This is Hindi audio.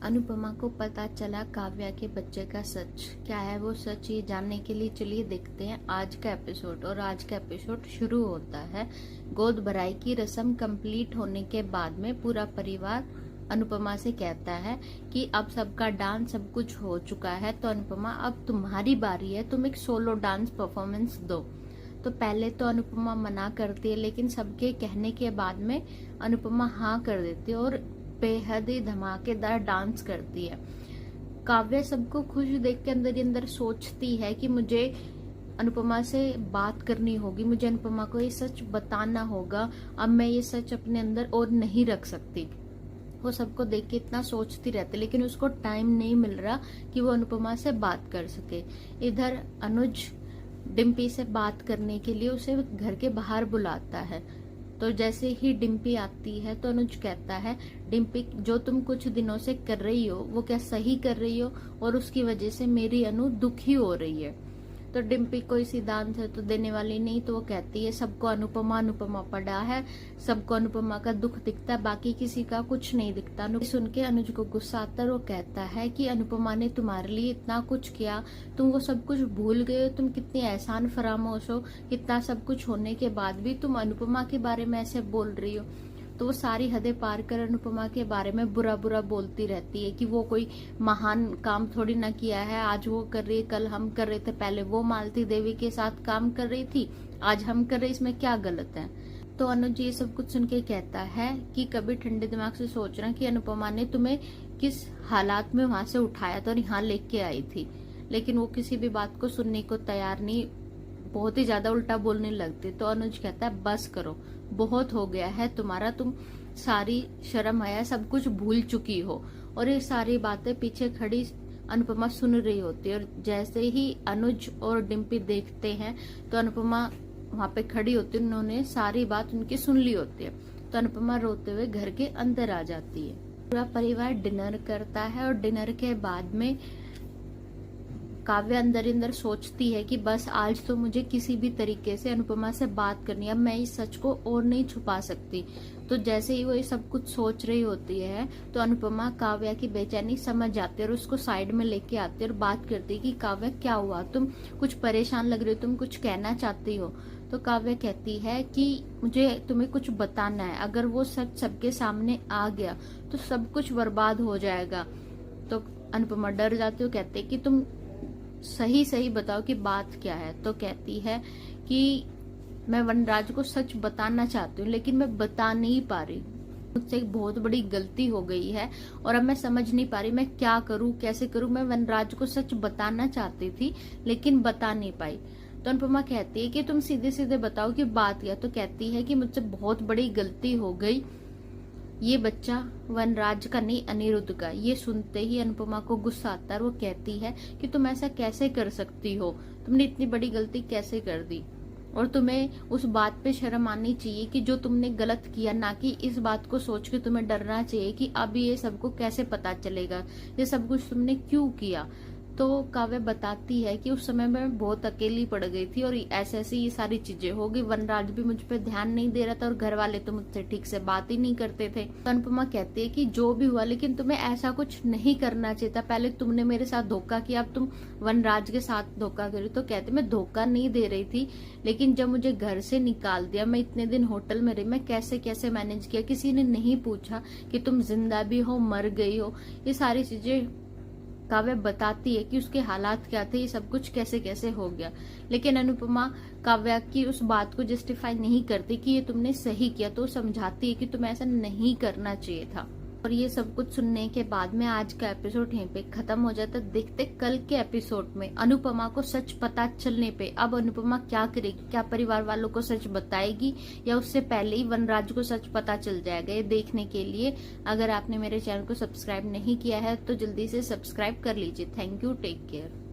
अनुपमा को पता चला काव्या के बच्चे का सच। क्या है वो सच, ये जानने के लिए चलिए देखते हैं आज का एपिसोड। और आज का एपिसोड शुरू होता है गोद भराई की रस्म कंप्लीट होने के बाद में पूरा परिवार अनुपमा से कहता है कि अब सबका डांस सब कुछ हो चुका है, तो अनुपमा अब तुम्हारी बारी है, तुम एक सोलो डांस परफॉर्मेंस दो। तो पहले तो अनुपमा मना करती है, लेकिन सबके कहने के बाद में अनुपमा हाँ कर देती है और बेहद ही धमाकेदार डांस करती है। काव्या सबको खुश देख के अंदर ही अंदर सोचती है कि मुझे अनुपमा से बात करनी होगी, मुझे अनुपमा को ये सच बताना होगा, अब मैं ये सच अपने अंदर और नहीं रख सकती। वो सबको देख के इतना सोचती रहती, लेकिन उसको टाइम नहीं मिल रहा कि वो अनुपमा से बात कर सके। इधर अनुज डिम्पी से बात करने के लिए उसे घर के बाहर बुलाता है। तो जैसे ही डिम्पी आती है तो अनुज कहता है, डिम्पी जो तुम कुछ दिनों से कर रही हो वो क्या सही कर रही हो, और उसकी वजह से मेरी अनु दुखी हो रही है। तो डिम्पी कोई सिद्धांत है तो देने वाली नहीं, तो वो कहती है सबको अनुपमा अनुपमा पड़ा है, सबको अनुपमा का दुख दिखता है, बाकी किसी का कुछ नहीं दिखता। सुन के अनुज को गुस्सा आता है, वो कहता है कि अनुपमा ने तुम्हारे लिए इतना कुछ किया, तुम वो सब कुछ भूल गए हो, तुम कितनी एहसान फरामोश हो, कितना सब कुछ होने के बाद भी तुम अनुपमा के बारे में ऐसे बोल रही हो। तो वो सारी हदें पार कर अनुपमा के बारे में बुरा बुरा बोलती रहती है कि वो कोई महान काम थोड़ी ना किया है, आज वो कर रही है, कल हम कर रहे थे, पहले वो मालती देवी के साथ काम कर रही थी, आज हम कर रहे, इसमें क्या गलत है। तो अनुज ये सब कुछ सुन के कहता है कि कभी ठंडे दिमाग से सोचना कि अनुपमा ने तुम्हें किस हालात में वहां से उठाया था और यहाँ लेके आई थी, लेकिन वो किसी भी बात को सुनने को तैयार नहीं, बहुत ही ज्यादा उल्टा बोलने लगती। तो अनुज कहता है बस करो, बहुत हो गया है तुम्हारा, तुम सारी शर्म हया सब कुछ भूल चुकी हो। और ये सारी बातें पीछे खड़ी अनुपमा सुन रही होती है, और जैसे ही अनुज और डिम्पी देखते हैं तो अनुपमा वहां पे खड़ी होती है, उन्होंने सारी बात उनकी सुन ली होती है। तो अनुपमा रोते हुए घर के अंदर आ जाती है। पूरा परिवार डिनर करता है और डिनर के बाद में काव्या अंदर अंदर सोचती है कि बस आज तो मुझे किसी भी तरीके से अनुपमा से बात करनी है, अब मैं इस सच को और नहीं छुपा सकती। तो जैसे ही वो ये सब कुछ सोच रही होती है तो अनुपमा काव्या की बेचैनी समझ जाती है और उसको साइड में लेके आती है और बात करती है कि काव्या क्या हुआ, तुम कुछ परेशान लग रही हो, तुम कुछ कहना चाहती हो। तो काव्या कहती है कि मुझे तुम्हें कुछ बताना है, अगर वो सच सबके सामने आ गया तो सब कुछ बर्बाद हो जाएगा। तो अनुपमा डर जाती है, कहते कि तुम सही सही बताओ कि बात क्या है। तो कहती है कि मैं वनराज को सच बताना चाहती हूँ, लेकिन मैं बता नहीं पा रही, मुझसे एक बहुत बड़ी गलती हो गई है और अब मैं समझ नहीं पा रही मैं क्या करूँ, कैसे करूँ। मैं वनराज को सच बताना चाहती थी लेकिन बता नहीं पाई। तो अनुपमा कहती है कि तुम सीधे सीधे बताओ कि बात क्या। तो कहती है कि मुझसे बहुत बड़ी गलती हो गई, ये बच्चा वनराज का नहीं अनिरुद्ध का। ये सुनते ही अनुपमा को गुस्सा आता है, वो कहती है कि तुम ऐसा कैसे कर सकती हो, तुमने इतनी बड़ी गलती कैसे कर दी, और तुम्हें उस बात पे शर्म आनी चाहिए कि जो तुमने गलत किया, ना कि इस बात को सोच के तुम्हें डरना चाहिए कि अब ये सबको कैसे पता चलेगा, ये सब कुछ तुमने क्यों किया। तो काव्या बताती है कि उस समय मैं बहुत अकेली पड़ गई थी और ऐसे ऐसे ये सारी चीजें हो गई, वनराज भी मुझ पे ध्यान नहीं दे रहा था और घर वाले तो मुझसे ठीक से बात ही नहीं करते थे। तो अनुपमा कहती है कि जो भी हुआ, लेकिन तुम्हें ऐसा कुछ नहीं करना चाहिए था, पहले तुमने मेरे साथ धोखा किया, अब तुम वनराज के साथ धोखा करी। तो कहते मैं धोखा नहीं दे रही थी, लेकिन जब मुझे घर से निकाल दिया, मैं इतने दिन होटल में रही, मैं कैसे कैसे मैनेज किया, किसी ने नहीं पूछा कि तुम जिंदा भी हो मर गई हो। ये सारी चीजें काव्या बताती है कि उसके हालात क्या थे, ये सब कुछ कैसे कैसे हो गया। लेकिन अनुपमा काव्या की उस बात को जस्टिफाई नहीं करती कि ये तुमने सही किया, तो समझाती है कि तुम्हें ऐसा नहीं करना चाहिए था। और ये सब कुछ सुनने के बाद में आज का एपिसोड यहीं पे खत्म हो जाता है। देखते कल के एपिसोड में अनुपमा को सच पता चलने पे अब अनुपमा क्या करेगी, क्या परिवार वालों को सच बताएगी या उससे पहले ही वनराज को सच पता चल जाएगा। ये देखने के लिए अगर आपने मेरे चैनल को सब्सक्राइब नहीं किया है तो जल्दी से सब्सक्राइब कर लीजिए। Thank you, take care.